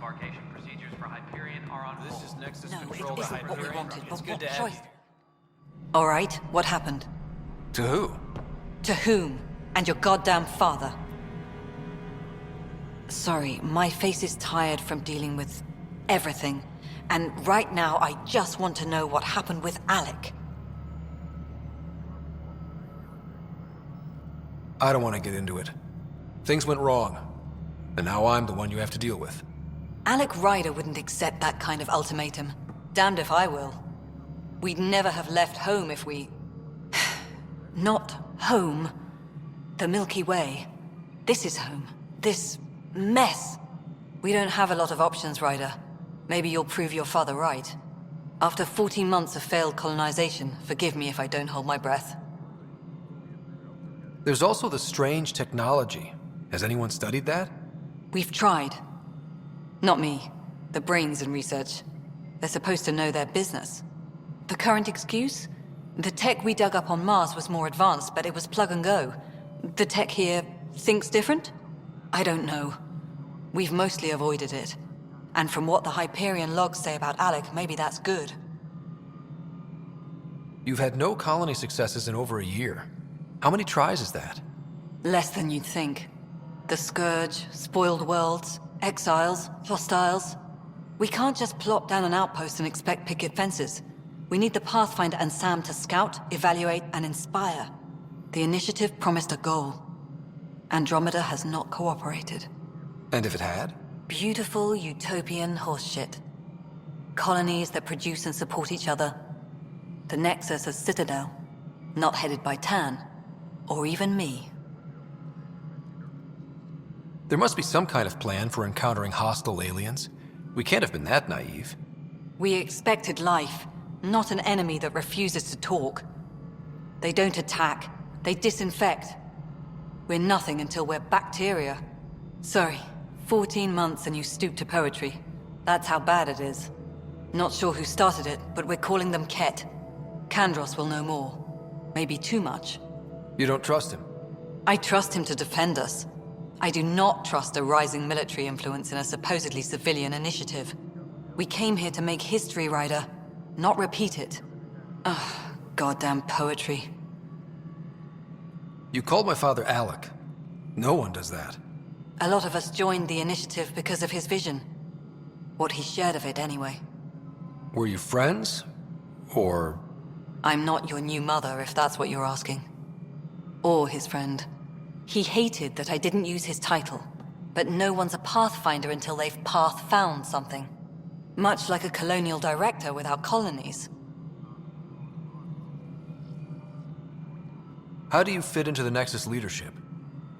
demarcation procedures for Hyperion are on hold. This is Nexus No, control it to isn't what we Hyperion. wanted, It's but good what to have choice? you. All right, what happened? To who? To whom? And your goddamn father. Sorry, my face is tired from dealing with everything. And right now, I just want to know what happened with Alec. I don't want to get into it. Things went wrong. And now I'm the one you have to deal with. Alec Ryder wouldn't accept that kind of ultimatum. Damned if I will. We'd never have left home if we... Not home. The Milky Way. This is home. This mess. We don't have a lot of options, Ryder. Maybe you'll prove your father right. After 14 months of failed colonization, forgive me if I don't hold my breath. There's also the strange technology. Has anyone studied that? We've tried. Not me. The brains in research. They're supposed to know their business. The current excuse? The tech we dug up on Mars was more advanced, but it was plug and go. The tech here thinks different? I don't know. We've mostly avoided it. And from what the Hyperion logs say about Alec, maybe that's good. You've had no colony successes in over a year. How many tries is that? Less than you'd think. The Scourge, spoiled worlds, exiles, hostiles. We can't just plop down an outpost and expect picket fences. We need the Pathfinder and Sam to scout, evaluate, and inspire. The initiative promised a goal. Andromeda has not cooperated. And if it had? Beautiful utopian horseshit. Colonies that produce and support each other. The Nexus a citadel, not headed by Tan, or even me. There must be some kind of plan for encountering hostile aliens. We can't have been that naive. We expected life, not an enemy that refuses to talk. They don't attack, they disinfect. We're nothing until we're bacteria. Sorry, 14 months and you stoop to poetry. That's how bad it is. Not sure who started it, but we're calling them Ket. Kandros will know more. Maybe too much. You don't trust him? I trust him to defend us. I do not trust a rising military influence in a supposedly civilian initiative. We came here to make history, Ryder, not repeat it. Ugh, goddamn poetry. You called my father Alec. No one does that. A lot of us joined the initiative because of his vision. What he shared of it, anyway. Were you friends? Or... I'm not your new mother, if that's what you're asking. Or his friend. He hated that I didn't use his title. But no one's a Pathfinder until they've path-found something. Much like a colonial director without colonies. How do you fit into the Nexus leadership?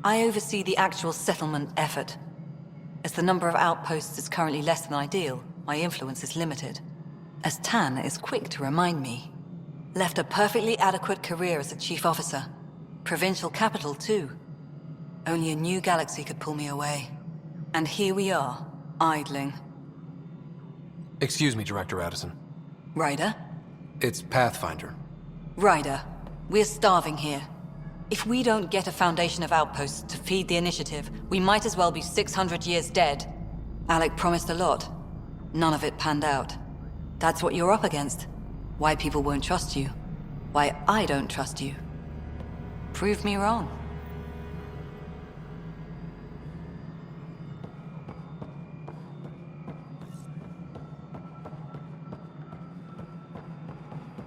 I oversee the actual settlement effort. As the number of outposts is currently less than ideal, my influence is limited. As Tan is quick to remind me. Left a perfectly adequate career as a chief officer. Provincial capital, too. Only a new galaxy could pull me away. And here we are, idling. Excuse me, Director Addison. Ryder? It's Pathfinder. Ryder, we're starving here. If we don't get a foundation of outposts to feed the initiative, we might as well be 600 years dead. Alec promised a lot. None of it panned out. That's what you're up against. Why people won't trust you. Why I don't trust you. Prove me wrong.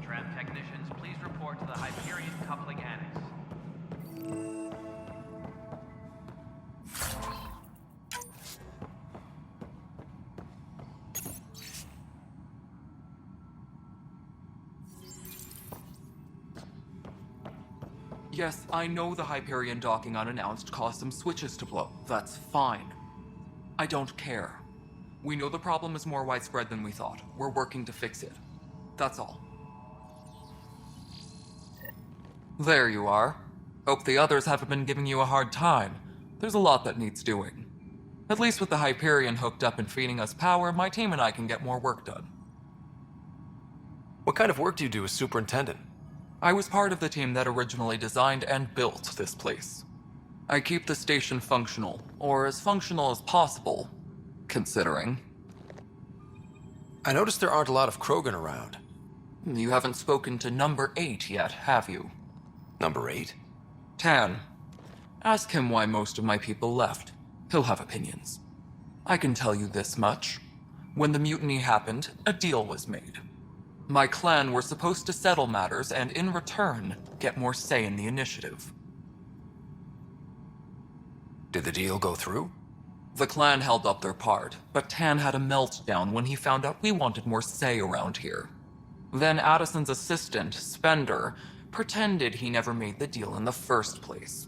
Tram technicians, please report to the Hyperion coupling annex. Yes, I know the Hyperion docking unannounced caused some switches to blow. That's fine. I don't care. We know the problem is more widespread than we thought. We're working to fix it. That's all. There you are. Hope the others haven't been giving you a hard time. There's a lot that needs doing. At least with the Hyperion hooked up and feeding us power, my team and I can get more work done. What kind of work do you do as superintendent? I was part of the team that originally designed and built this place. I keep the station functional, or as functional as possible, considering. I noticed there aren't a lot of Krogan around. You haven't spoken to number 8 yet, have you? Number 8? Tan. Ask him why most of my people left. He'll have opinions. I can tell you this much. When the mutiny happened, a deal was made. My clan were supposed to settle matters and, in return, get more say in the initiative. Did the deal go through? The clan held up their part, but Tan had a meltdown when he found out we wanted more say around here. Then Addison's assistant, Spender, pretended he never made the deal in the first place.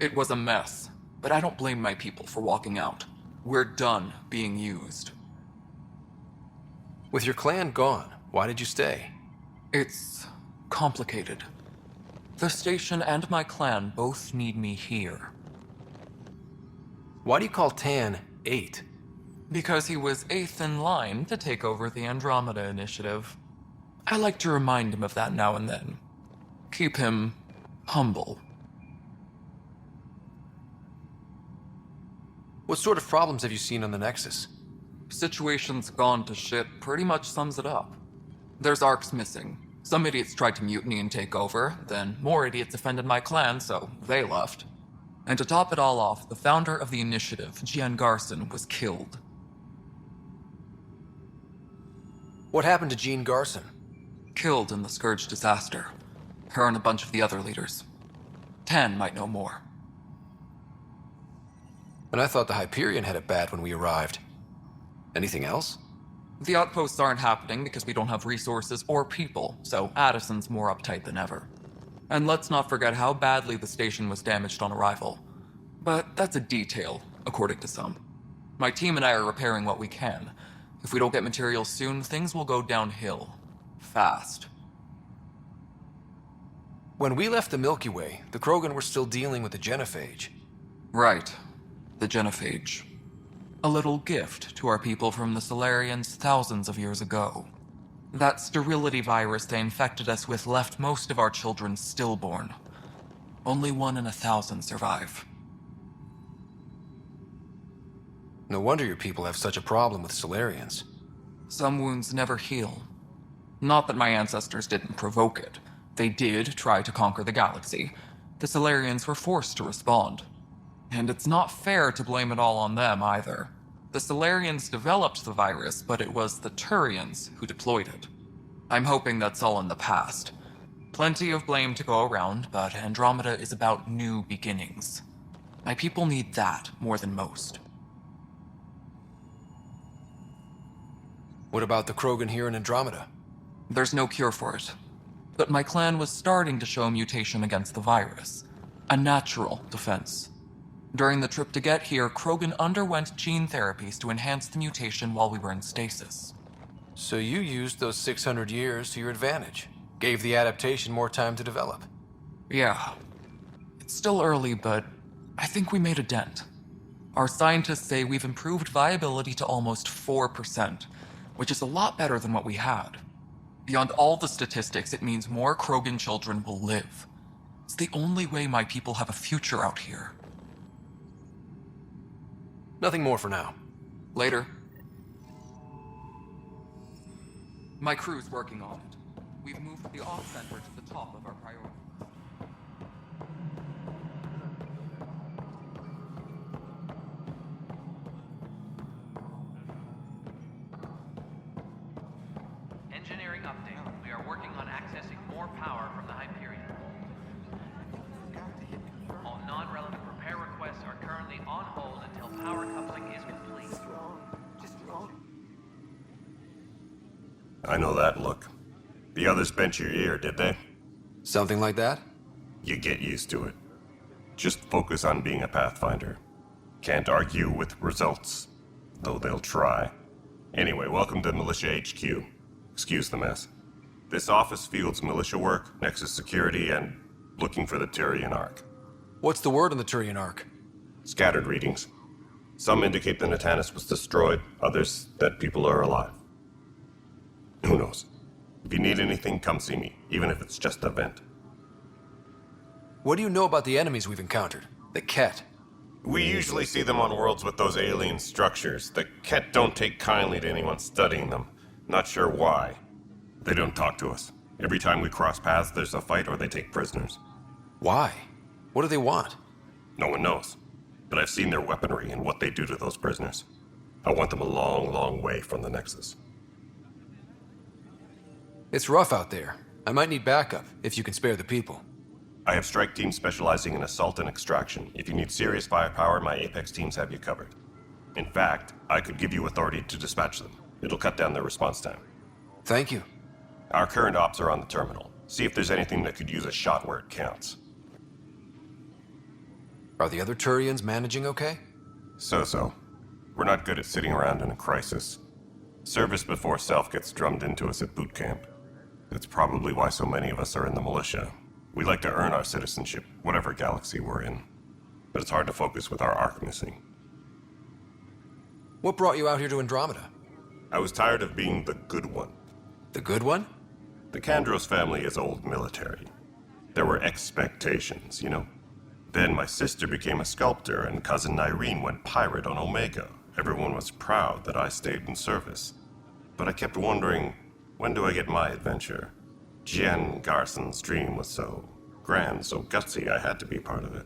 It was a mess, but I don't blame my people for walking out. We're done being used. With your clan gone, why did you stay? It's complicated. The station and my clan both need me here. Why do you call Tan 8? Because he was 8th in line to take over the Andromeda initiative. I like to remind him of that now and then. Keep him humble. What sort of problems have you seen on the Nexus? Situation's gone to shit pretty much sums it up. There's arcs missing. Some idiots tried to mutiny and take over, then more idiots offended my clan, so they left. And to top it all off, the founder of the initiative, Gian Garson, was killed. What happened to Jean Garson? Killed in the Scourge disaster. Her and a bunch of the other leaders. Tan might know more. And I thought the Hyperion had it bad when we arrived. Anything else? The outposts aren't happening because we don't have resources or people, so Addison's more uptight than ever. And let's not forget how badly the station was damaged on arrival. But that's a detail, according to some. My team and I are repairing what we can. If we don't get materials soon, things will go downhill. Fast. When we left the Milky Way, the Krogan were still dealing with the genophage. Right. The genophage. A little gift to our people from the Solarians thousands of years ago. That sterility virus they infected us with left most of our children stillborn. Only 1 in 1,000 survive. No wonder your people have such a problem with Solarians. Some wounds never heal. Not that my ancestors didn't provoke it. They did try to conquer the galaxy. The Solarians were forced to respond. And it's not fair to blame it all on them either. The Solarians developed the virus, but it was the Turians who deployed it. I'm hoping that's all in the past. Plenty of blame to go around, but Andromeda is about new beginnings. My people need that more than most. What about the Krogan here in Andromeda? There's no cure for it. But my clan was starting to show mutation against the virus. A natural defense. During the trip to get here, Krogan underwent gene therapies to enhance the mutation while we were in stasis. So you used those 600 years to your advantage. Gave the adaptation more time to develop. Yeah. It's still early, but I think we made a dent. Our scientists say we've improved viability to almost 4%, which is a lot better than what we had. Beyond all the statistics, it means more Krogan children will live. It's the only way my people have a future out here. Nothing more for now. Later. My crew's working on it. We've moved the off center to the top of our priority. Engineering update. We are working on accessing more power from the Hyperion. All non-relevant repair requests are currently on hold until power coupling is complete. I know that look. The others bent your ear, did they? Something like that? You get used to it. Just focus on being a Pathfinder. Can't argue with results, though they'll try. Anyway, welcome to Militia HQ. Excuse the mess. This office fields militia work, Nexus security, and looking for the Turian Ark. What's the word on the Turian Ark? Scattered readings. Some indicate the Natanus was destroyed, others that people are alive. Who knows? If you need anything, come see me, even if it's just a vent. What do you know about the enemies we've encountered? The Ket. We usually see them on worlds with those alien structures. The Ket don't take kindly to anyone studying them. Not sure why. They don't talk to us. Every time we cross paths, there's a fight or they take prisoners. Why? What do they want? No one knows. But I've seen their weaponry and what they do to those prisoners. I want them a long, long way from the Nexus. It's rough out there. I might need backup, if you can spare the people. I have strike teams specializing in assault and extraction. If you need serious firepower, my Apex teams have you covered. In fact, I could give you authority to dispatch them. It'll cut down their response time. Thank you. Our current ops are on the terminal. See if there's anything that could use a shot where it counts. Are the other Turians managing okay? So. We're not good at sitting around in a crisis. Service before self gets drummed into us at boot camp. That's probably why so many of us are in the militia. We like to earn our citizenship, whatever galaxy we're in. But it's hard to focus with our arc missing. What brought you out here to Andromeda? I was tired of being the good one. The good one? The Kandros family is old military. There were expectations, you know? Then my sister became a sculptor and cousin Irene went pirate on Omega. Everyone was proud that I stayed in service. But I kept wondering, when do I get my adventure? Jen Garson's dream was so grand, so gutsy, I had to be part of it.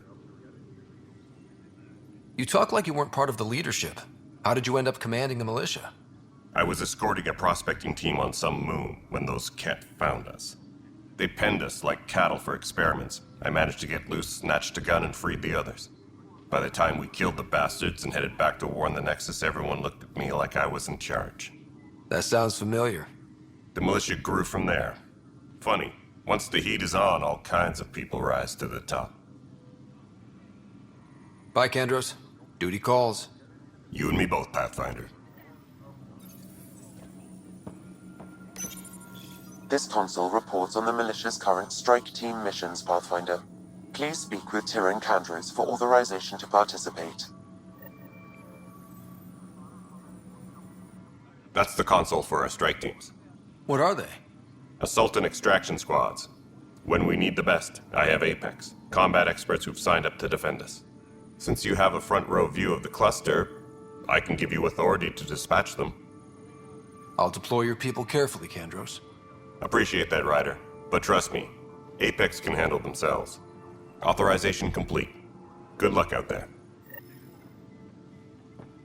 You talk like you weren't part of the leadership. How did you end up commanding the militia? I was escorting a prospecting team on some moon when those Ket found us. They penned us like cattle for experiments. I managed to get loose, snatched a gun, and freed the others. By the time we killed the bastards and headed back to warn the Nexus, everyone looked at me like I was in charge. That sounds familiar. The militia grew from there. Funny, once the heat is on, all kinds of people rise to the top. Bye, Kandros. Duty calls. You and me both, Pathfinder. This console reports on the militia's current strike team missions, Pathfinder. Please speak with Tyrion Kandros for authorization to participate. That's the console for our strike teams. What are they? Assault and extraction squads. When we need the best, I have Apex, combat experts who've signed up to defend us. Since you have a front row view of the cluster, I can give you authority to dispatch them. I'll deploy your people carefully, Kandros. Appreciate that, Ryder. But trust me, Apex can handle themselves. Authorization complete. Good luck out there.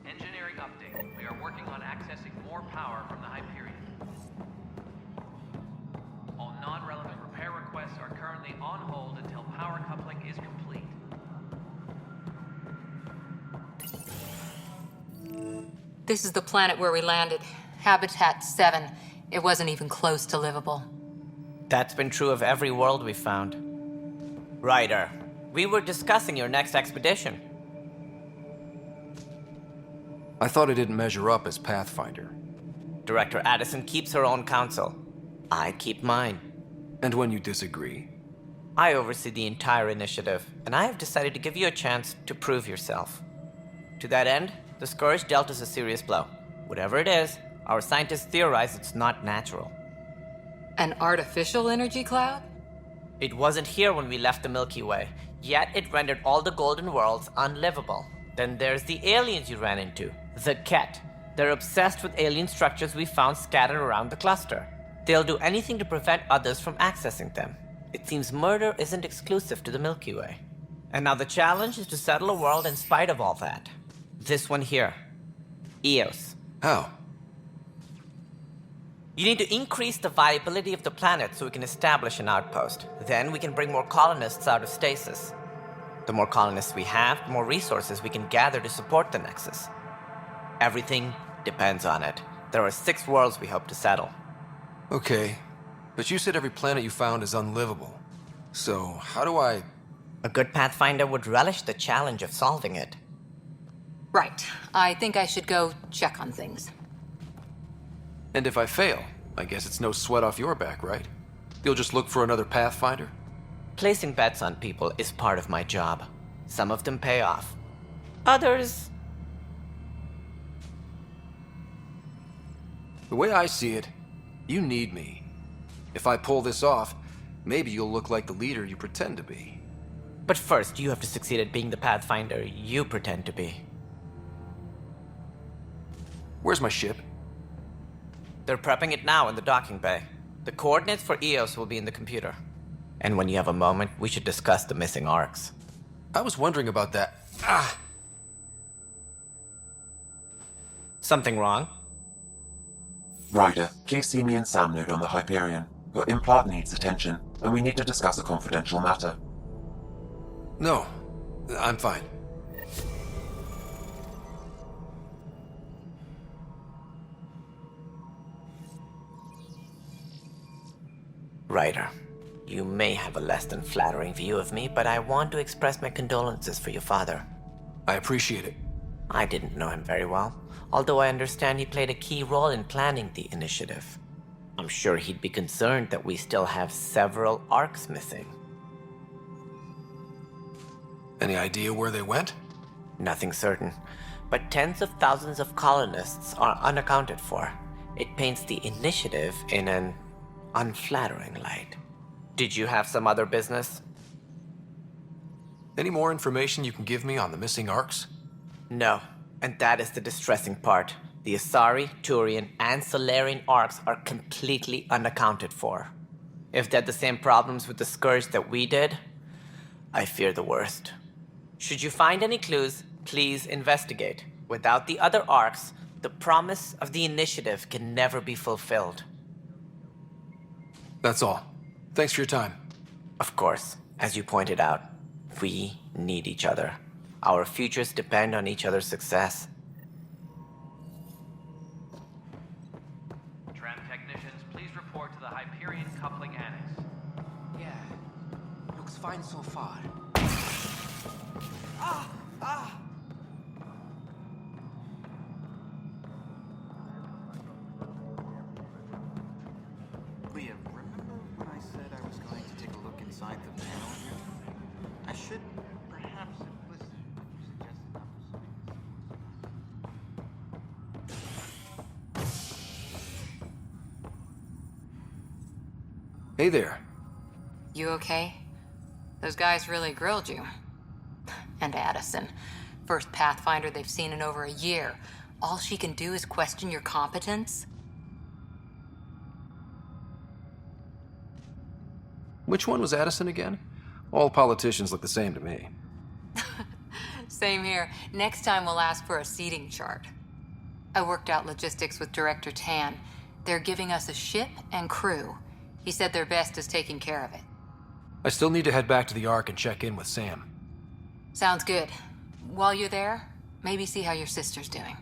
Engineering update. We are working on accessing more power from the Hyperion. All non-relevant repair requests are currently on hold until power coupling is complete. This is the planet where we landed. Habitat 7. It wasn't even close to livable. That's been true of every world we found. Ryder, we were discussing your next expedition. I thought I didn't measure up as Pathfinder. Director Addison keeps her own counsel. I keep mine. And when you disagree? I oversee the entire initiative, and I have decided to give you a chance to prove yourself. To that end, the Scourge dealt us a serious blow. Whatever it is, our scientists theorize it's not natural. An artificial energy cloud? It wasn't here when we left the Milky Way, yet it rendered all the golden worlds unlivable. Then there's the aliens you ran into, the Ket. They're obsessed with alien structures we found scattered around the cluster. They'll do anything to prevent others from accessing them. It seems murder isn't exclusive to the Milky Way. And now the challenge is to settle a world in spite of all that. This one here. Eos. How? You need to increase the viability of the planet so we can establish an outpost. Then we can bring more colonists out of stasis. The more colonists we have, the more resources we can gather to support the Nexus. Everything depends on it. There are 6 worlds we hope to settle. Okay, but you said every planet you found is unlivable. So, how do I... A good Pathfinder would relish the challenge of solving it. Right. I think I should go check on things. And if I fail, I guess it's no sweat off your back, right? You'll just look for another Pathfinder? Placing bets on people is part of my job. Some of them pay off. Others... The way I see it, you need me. If I pull this off, maybe you'll look like the leader you pretend to be. But first, you have to succeed at being the Pathfinder you pretend to be. Where's my ship? They're prepping it now in the docking bay. The coordinates for EOS will be in the computer. And when you have a moment, we should discuss the missing arcs. I was wondering about that. Something wrong? Ryder, please see me and Sam Node on the Hyperion. Your implant needs attention, and we need to discuss a confidential matter. No, I'm fine. Ryder, you may have a less than flattering view of me, but I want to express my condolences for your father. I appreciate it. I didn't know him very well, although I understand he played a key role in planning the initiative. I'm sure he'd be concerned that we still have several arcs missing. Any idea where they went? Nothing certain, but tens of thousands of colonists are unaccounted for. It paints the initiative in an unflattering light. Did you have some other business? Any more information you can give me on the missing arcs? No, and that is the distressing part. The Asari, Turian, and Solarian arcs are completely unaccounted for. If they had the same problems with the Scourge that we did, I fear the worst. Should you find any clues, please investigate. Without the other arcs, the promise of the initiative can never be fulfilled. That's all. Thanks for your time. Of course, as you pointed out, we need each other. Our futures depend on each other's success. Tram technicians, please report to the Hyperion coupling annex. Yeah, looks fine so far. Leah, remember when I said I was going to take a look inside the panel here? I should perhaps listen to suggested numbers. Hey there. You okay? Those guys really grilled you. And Addison. First Pathfinder they've seen in over a year. All she can do is question your competence? Which one was Addison again? All politicians look the same to me. Same here. Next time we'll ask for a seating chart. I worked out logistics with Director Tan. They're giving us a ship and crew. He said their best is taking care of it. I still need to head back to the Ark and check in with Sam. Sounds good. While you're there, maybe see how your sister's doing.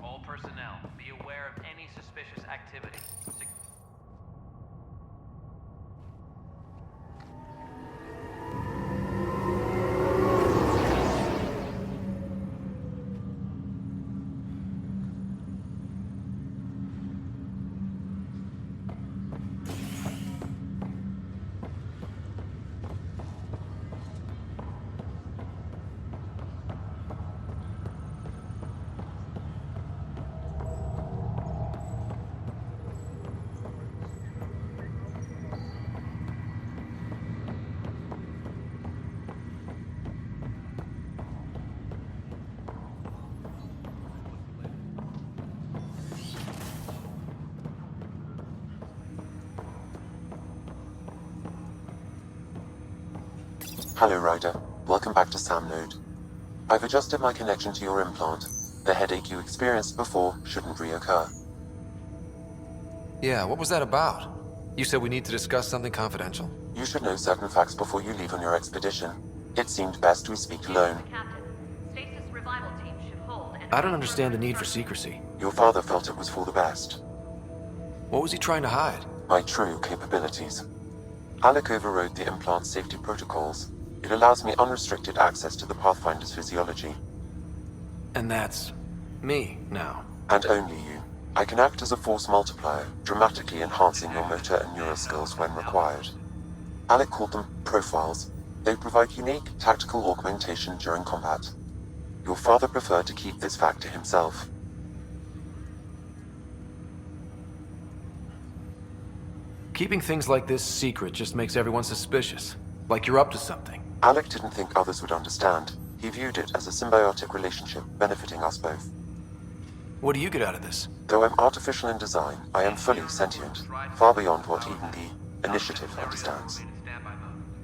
All personnel, be aware of any suspicious activity. Hello, Ryder. Welcome back to Sam Node. I've adjusted my connection to your implant. The headache you experienced before shouldn't reoccur. Yeah, what was that about? You said we need to discuss something confidential. You should know certain facts before you leave on your expedition. It seemed best we speak alone. I don't understand the need for secrecy. Your father felt it was for the best. What was he trying to hide? My true capabilities. Alec overrode the implant's safety protocols. It allows me unrestricted access to the Pathfinder's physiology. And that's me now. And only you. I can act as a force multiplier, dramatically enhancing your motor and neural skills when required. Alec called them profiles. They provide unique tactical augmentation during combat. Your father preferred to keep this fact to himself. Keeping things like this secret just makes everyone suspicious. Like you're up to something. Alec didn't think others would understand. He viewed it as a symbiotic relationship benefiting us both. What do you get out of this? Though I'm artificial in design, I am fully sentient, far beyond what even the Initiative understands.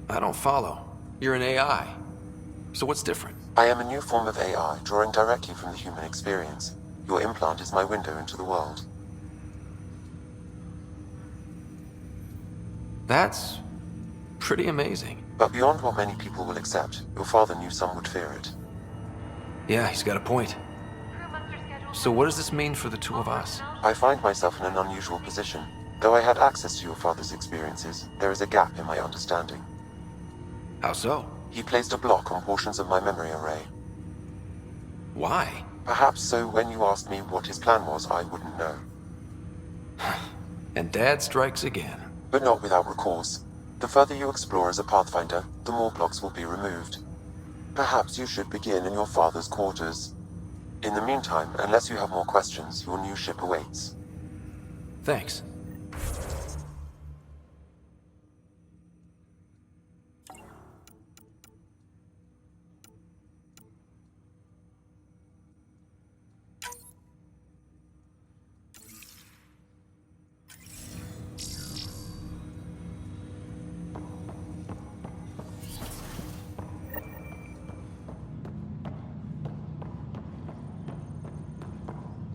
I don't follow. You're an AI. So what's different? I am a new form of AI, drawing directly from the human experience. Your implant is my window into the world. That's pretty amazing. But beyond what many people will accept, your father knew some would fear it. Yeah, he's got a point. So what does this mean for the two of us? I find myself in an unusual position. Though I had access to your father's experiences, there is a gap in my understanding. How so? He placed a block on portions of my memory array. Why? Perhaps so when you asked me what his plan was, I wouldn't know. And Dad strikes again. But not without recourse. The further you explore as a Pathfinder, the more blocks will be removed. Perhaps you should begin in your father's quarters. In the meantime, unless you have more questions, your new ship awaits. Thanks.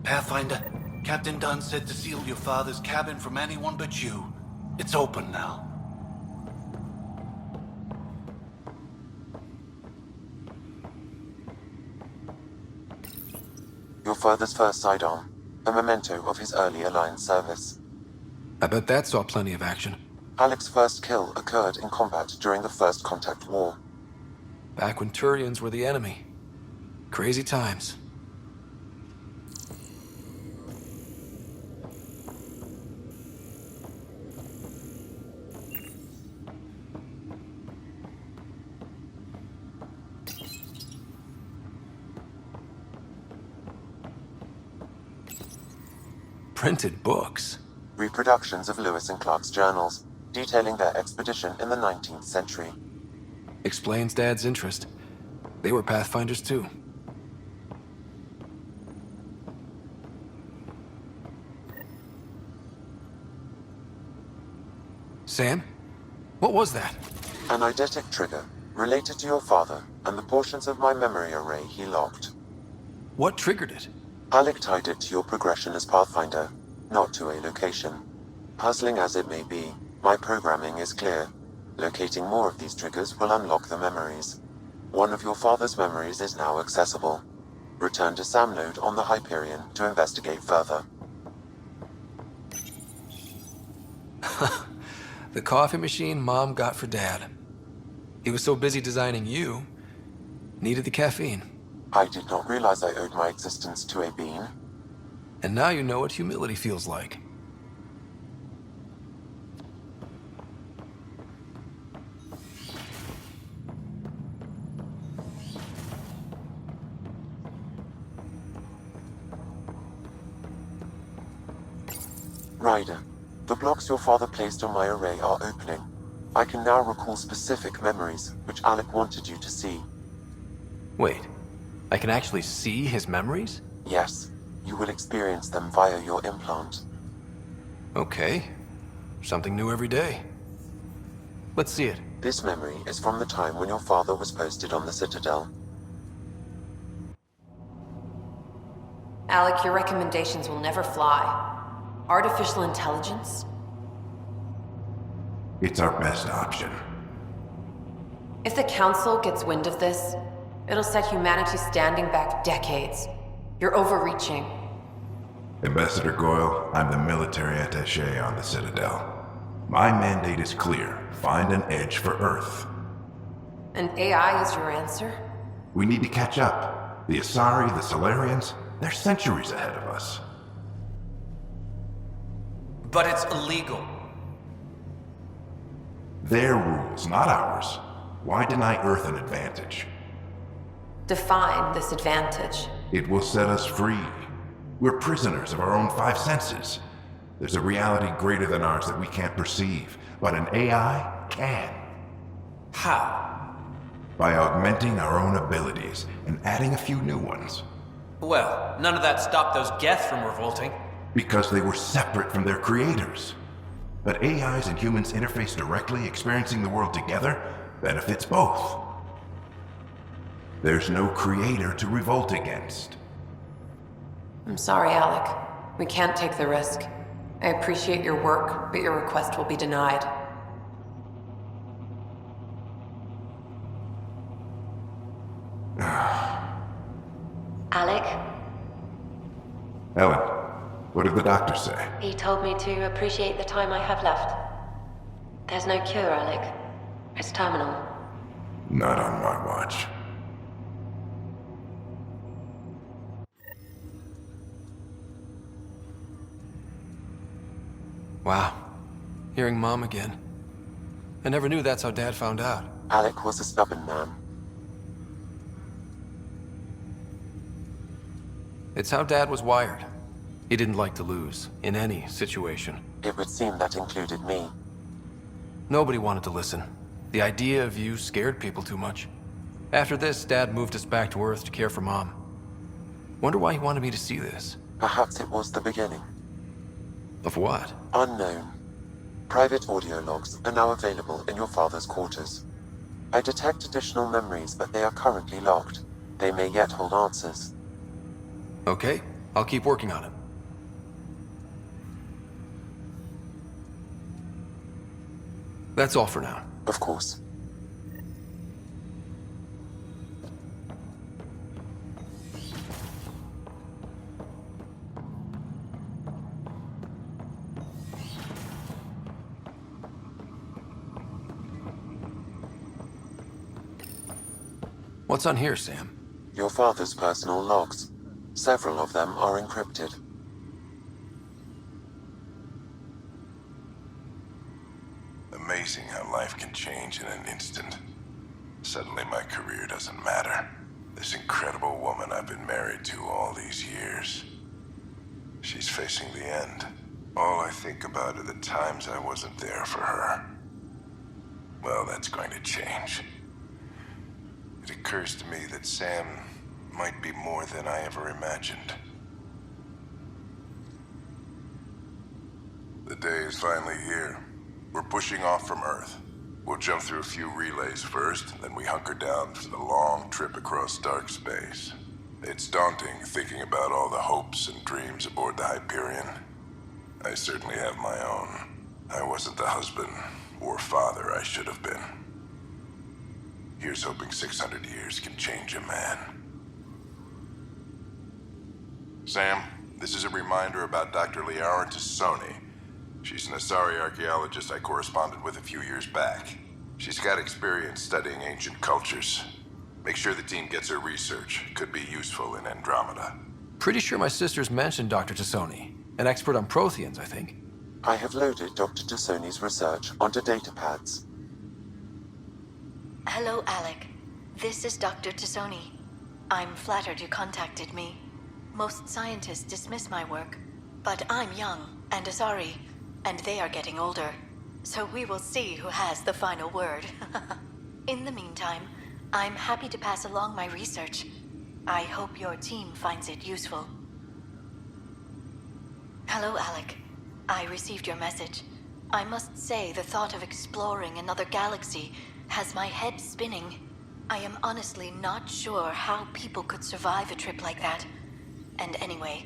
Pathfinder, Captain Dunn said to seal your father's cabin from anyone but you. It's open now. Your father's first sidearm, a memento of his early Alliance service. I bet that saw plenty of action. Alec's first kill occurred in combat during the First Contact War. Back when Turians were the enemy. Crazy times. Printed books. Reproductions of Lewis and Clark's journals, detailing their expedition in the 19th century. Explains Dad's interest. They were Pathfinders too. Sam? What was that? An eidetic trigger, related to your father, and the portions of my memory array he locked. What triggered it? Alec tied it to your progression as Pathfinder, not to a location. Puzzling as it may be, my programming is clear. Locating more of these triggers will unlock the memories. One of your father's memories is now accessible. Return to Sam node on the Hyperion to investigate further. The coffee machine Mom got for Dad. He was so busy designing you, needed the caffeine. I did not realize I owed my existence to a bean. And now you know what humility feels like. Ryder, the blocks your father placed on my array are opening. I can now recall specific memories, which Alec wanted you to see. Wait, I can actually see his memories? Yes, you will experience them via your implant. Okay. Something new every day. Let's see it. This memory is from the time when your father was posted on the Citadel. Alec, your recommendations will never fly. Artificial intelligence? It's our best option. If the Council gets wind of this, it'll set humanity standing back decades. You're overreaching. Ambassador Goyle, I'm the military attaché on the Citadel. My mandate is clear. Find an edge for Earth. And AI is your answer? We need to catch up. The Asari, the Solarians, they're centuries ahead of us. But it's illegal. Their rules, not ours. Why deny Earth an advantage? Define this advantage. It will set us free. We're prisoners of our own five senses. There's a reality greater than ours that we can't perceive, but an AI can. How? By augmenting our own abilities and adding a few new ones. Well, none of that stopped those Geth from revolting. Because they were separate from their creators. But AIs and humans interface directly, experiencing the world together benefits both. There's no creator to revolt against. I'm sorry, Alec. We can't take the risk. I appreciate your work, but your request will be denied. Alec, Ellen, what did the doctor say? he told me to appreciate the time I have left. There's no cure, Alec. It's terminal. Not on my watch. Wow. Hearing Mom again. I never knew that's how Dad found out. Alec was a stubborn man. It's how Dad was wired. He didn't like to lose, in any situation. It would seem that included me. Nobody wanted to listen. The idea of you scared people too much. After this, Dad moved us back to Earth to care for Mom. Wonder why he wanted me to see this. Perhaps it was the beginning. Of what? Unknown. Private audio logs are now available in your father's quarters. I detect additional memories, but they are currently locked. They may yet hold answers. Okay, I'll keep working on it. That's all for now. Of course. What's on here, Sam? Your father's personal logs. Several of them are encrypted. Amazing how life can change in an instant. Suddenly my career doesn't matter. This incredible woman I've been married to all these years. She's facing the end. All I think about are the times I wasn't there for her. Well, that's going to change. It occurs to me that Sam might be more than I ever imagined. The day is finally here. We're pushing off from Earth. We'll jump through a few relays first, then we hunker down for the long trip across dark space. It's daunting thinking about all the hopes and dreams aboard the Hyperion. I certainly have my own. I wasn't the husband or father I should have been. Here's hoping 600 years can change a man. Sam, this is a reminder about Dr. Liara Tassoni. She's an Asari archaeologist I corresponded with a few years back. She's got experience studying ancient cultures. Make sure the team gets her research. Could be useful in Andromeda. Pretty sure my sisters mentioned Dr. Tassoni. An expert on Protheans, I think. I have loaded Dr. Tassoni's research onto datapads. Hello, Alec. This is Dr. Tassoni. I'm flattered you contacted me. Most scientists dismiss my work, but I'm young and Asari, and they are getting older. So we will see who has the final word. In the meantime, I'm happy to pass along my research. I hope your team finds it useful. Hello, Alec. I received your message. I must say the thought of exploring another galaxy has my head spinning. I am honestly not sure how people could survive a trip like that. And anyway,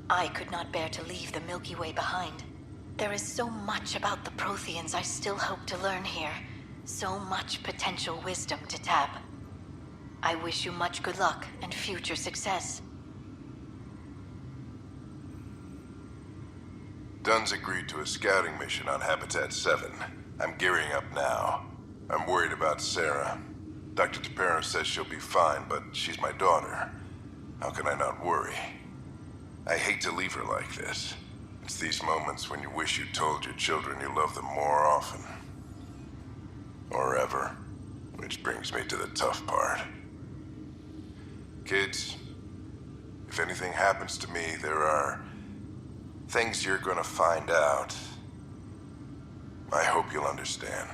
I could not bear to leave the Milky Way behind. There is so much about the Protheans I still hope to learn here. So much potential wisdom to tap. I wish you much good luck and future success. Dunn's agreed to a scouting mission on Habitat 7. I'm gearing up now. I'm worried about Sarah. Dr. Tapero says she'll be fine, but she's my daughter. How can I not worry? I hate to leave her like this. It's these moments when you wish you told your children you love them more often. Or ever. Which brings me to the tough part. Kids, if anything happens to me, there are things you're gonna find out. I hope you'll understand.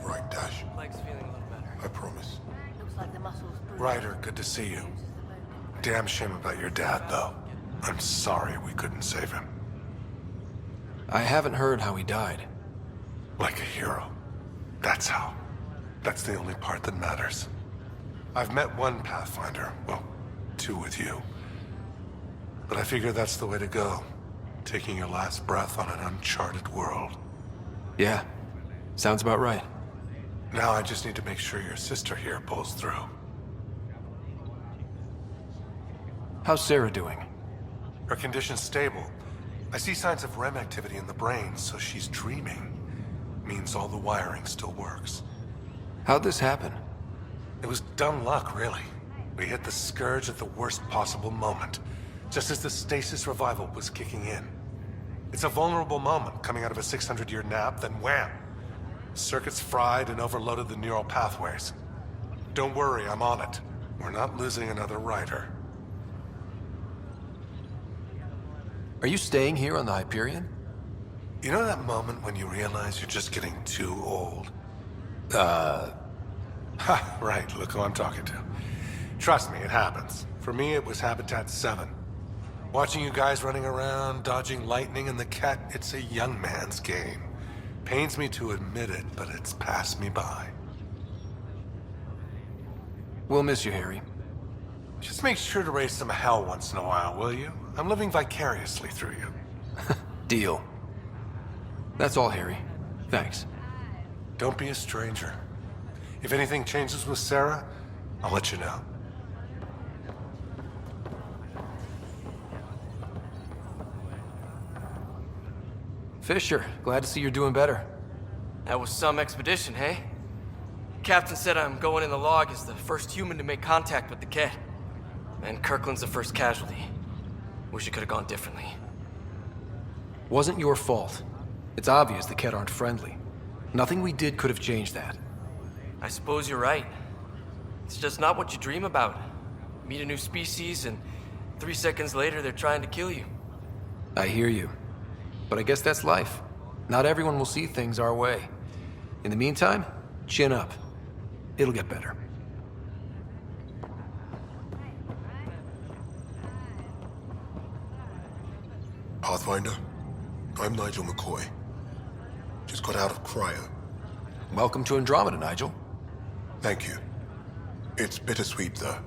right, Dash. Leg's feeling a little better. I promise. Looks like the muscles. Ryder, good to see you. Damn shame about your dad, though. I'm sorry we couldn't save him. I haven't heard how he died. Like a hero. That's how. That's the only part that matters. I've met one Pathfinder. Well, two with you. But I figure that's the way to go. Taking your last breath on an uncharted world. Yeah, sounds about right. Now I just need to make sure your sister here pulls through. How's Sarah doing? Her condition's stable. I see signs of REM activity in the brain, so she's dreaming. Means all the wiring still works. How'd this happen? It was dumb luck, really. We hit the Scourge at the worst possible moment, just as the stasis revival was kicking in. It's a vulnerable moment coming out of a 600-year nap, then wham! Circuits fried and overloaded the neural pathways. Don't worry, I'm on it. We're not losing another Ryder. Are you staying here on the Hyperion? You know that moment when you realize you're just getting too old? Ha, right, look who I'm talking to. Trust me, it happens. For me, it was Habitat 7. Watching you guys running around, dodging lightning and the cat, it's a young man's game. Pains me to admit it, but it's passed me by. We'll miss you, Harry. Just make sure to raise some hell once in a while, will you? I'm living vicariously through you. Deal. That's all, Harry. Thanks. Don't be a stranger. If anything changes with Sarah, I'll let you know. Fisher, glad to see you're doing better. That was some expedition, hey? Captain said I'm going in the log as the first human to make contact with the Ket. And Kirkland's the first casualty. Wish it could have gone differently. Wasn't your fault. It's obvious the Ket aren't friendly. Nothing we did could have changed that. I suppose you're right. It's just not what you dream about. Meet a new species and 3 seconds later they're trying to kill you. I hear you. But I guess that's life. Not everyone will see things our way. In the meantime, chin up. It'll get better. Pathfinder, I'm Nigel McCoy. Just got out of cryo. Welcome to Andromeda, Nigel. Thank you. It's bittersweet, though.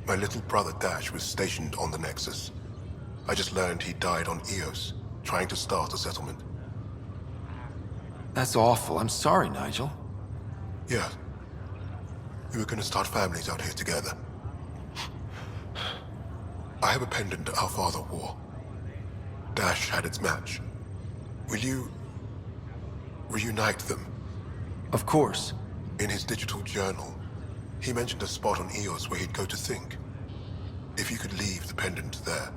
My little brother Dash was stationed on the Nexus. I just learned he died on Eos, trying to start a settlement. That's awful. I'm sorry, Nigel. Yeah. We were gonna start families out here together. I have a pendant our father wore. Dash had its match. Will you reunite them? Of course. In his digital journal, he mentioned a spot on Eos where he'd go to think. If you could leave the pendant there.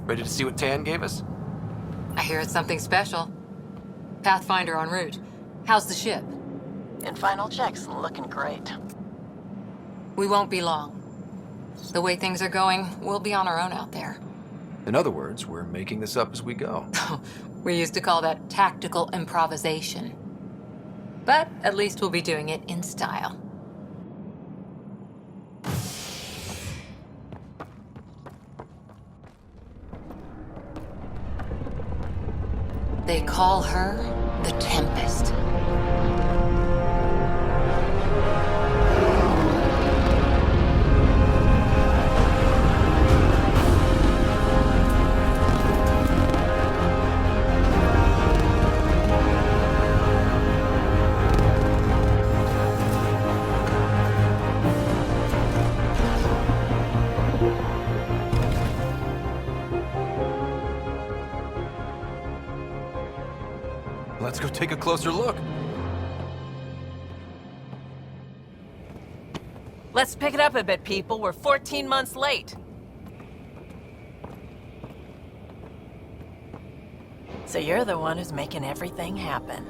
Ready to see what Tan gave us? I hear it's something special. Pathfinder en route. How's the ship? In final checks, looking great. We won't be long. The way things are going, we'll be on our own out there. In other words, we're making this up as we go. We used to call that tactical improvisation. But at least we'll be doing it in style. They call her the Tempest. Let's go take a closer look. Let's pick it up a bit, people. We're 14 months late. So you're the one who's making everything happen.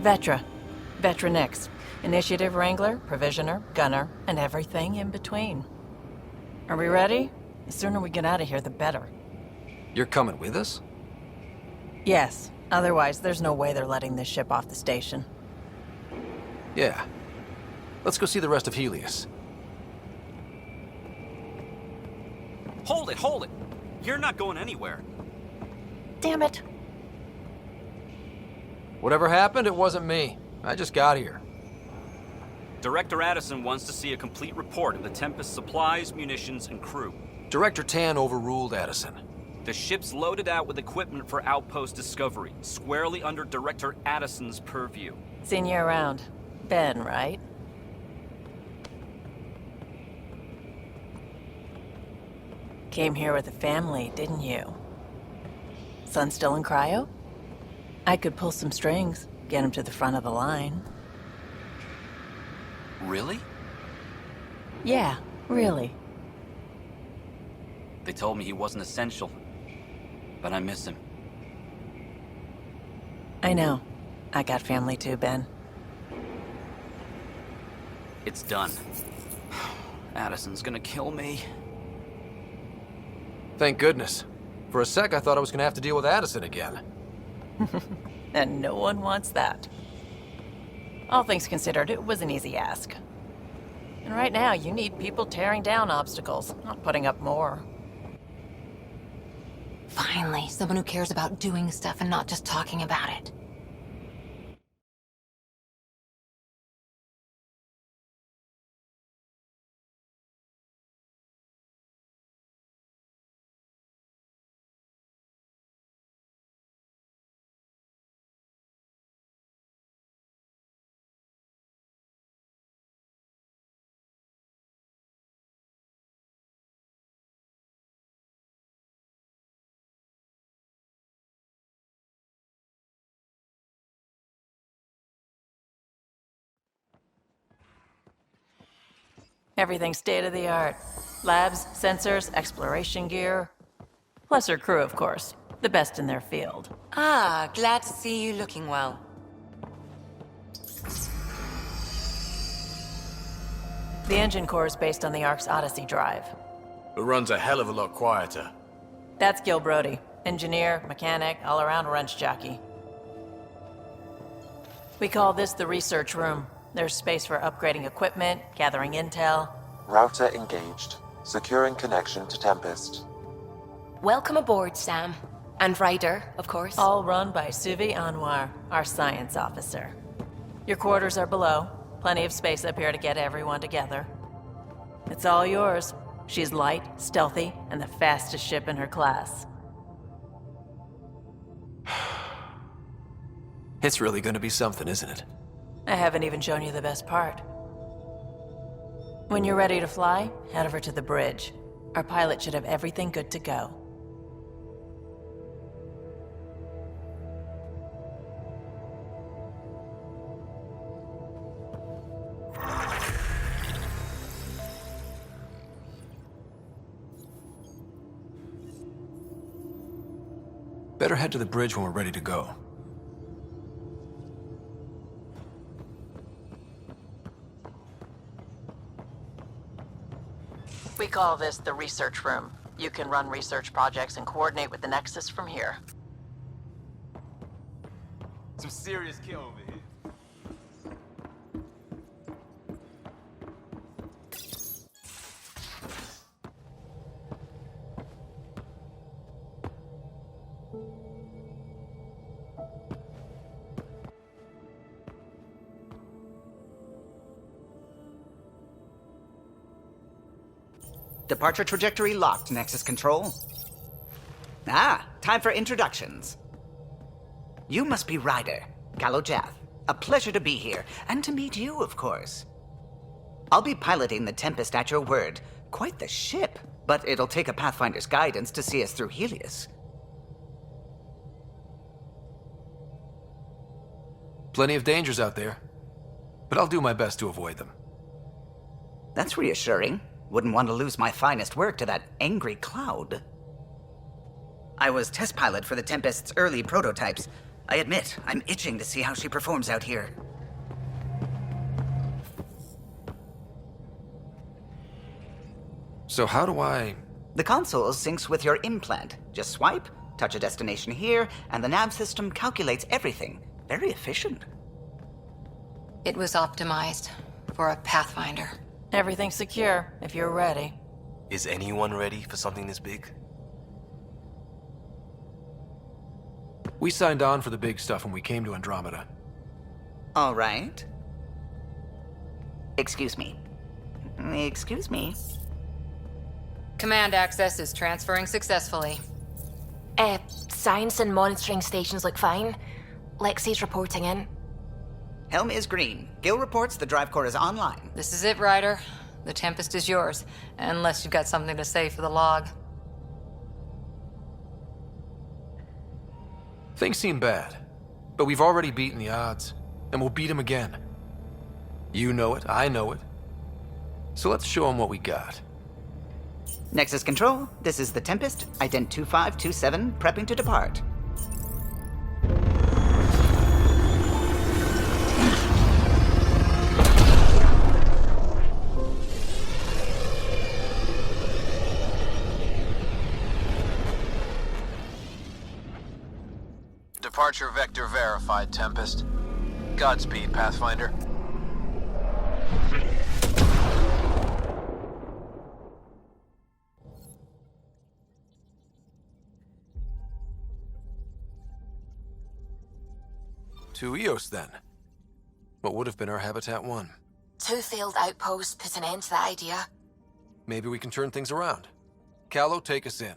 Vetra. Vetra Nix. Initiative Wrangler, Provisioner, Gunner, and everything in between. Are we ready? The sooner we get out of here, the better. You're coming with us? Yes. Otherwise, there's no way they're letting this ship off the station. Yeah. Let's go see the rest of Helios. Hold it, hold it! You're not going anywhere. Damn it. Whatever happened, it wasn't me. I just got here. Director Addison wants to see a complete report of the Tempest's supplies, munitions, and crew. Director Tan overruled Addison. The ship's loaded out with equipment for outpost discovery, squarely under Director Addison's purview. Seen you around. Ben, right? Came here with a family, didn't you? Son still in cryo? I could pull some strings, get him to the front of the line. Really? Yeah, really. They told me he wasn't essential, but I miss him. I know. I got family too, Ben. It's done. Addison's gonna kill me. Thank goodness. For a sec, I thought I was gonna have to deal with Addison again. And no one wants that. All things considered, it was an easy ask. And right now, you need people tearing down obstacles, not putting up more. Finally, someone who cares about doing stuff and not just talking about it. Everything's state-of-the-art. Labs, sensors, exploration gear. Plus her crew, of course. The best in their field. Ah, glad to see you looking well. The engine core is based on the Ark's Odyssey drive. It runs a hell of a lot quieter. That's Gil Brody. Engineer, mechanic, all-around wrench jockey. We call this the research room. There's space for upgrading equipment, gathering intel. Router engaged. Securing connection to Tempest. Welcome aboard, Sam. And Ryder, of course. All run by Suvi Anwar, our science officer. Your quarters are below. Plenty of space up here to get everyone together. It's all yours. She's light, stealthy, and the fastest ship in her class. It's really gonna be something, isn't it? I haven't even shown you the best part. When you're ready to fly, head over to the bridge. Our pilot should have everything good to go. Better head to the bridge when we're ready to go. We call this the research room. You can run research projects and coordinate with the Nexus from here. Some serious kill over here. Departure trajectory locked, Nexus Control. Ah, time for introductions. You must be Ryder, Kalojath. A pleasure to be here, and to meet you, of course. I'll be piloting the Tempest at your word. Quite the ship, but it'll take a Pathfinder's guidance to see us through Helios. Plenty of dangers out there. but I'll do my best to avoid them. That's reassuring. Wouldn't want to lose my finest work to that angry cloud. I was test pilot for the Tempest's early prototypes. I admit, I'm itching to see how she performs out here. So how do I... The console syncs with your implant. Just swipe, touch a destination here, and the nav system calculates everything. Very efficient. It was optimized for a Pathfinder. Everything's secure, if you're ready. Is anyone ready for something this big? We signed on for the big stuff when we came to Andromeda. All right. Excuse me. Excuse me. Command access is transferring successfully. Science and monitoring stations look fine. Lexi's reporting in. Helm is green. Gil reports the drive core is online. This is it, Ryder. The Tempest is yours, unless you've got something to say for the log. Things seem bad, but we've already beaten the odds, and we'll beat them again. You know it, I know it. So let's show them what we got. Nexus Control, this is the Tempest, ident 2527, prepping to depart. Departure vector verified, Tempest. Godspeed, Pathfinder. To Eos, then. What would have been our Habitat 1. 2 failed outposts put an end to that idea. Maybe we can turn things around. Callow, take us in.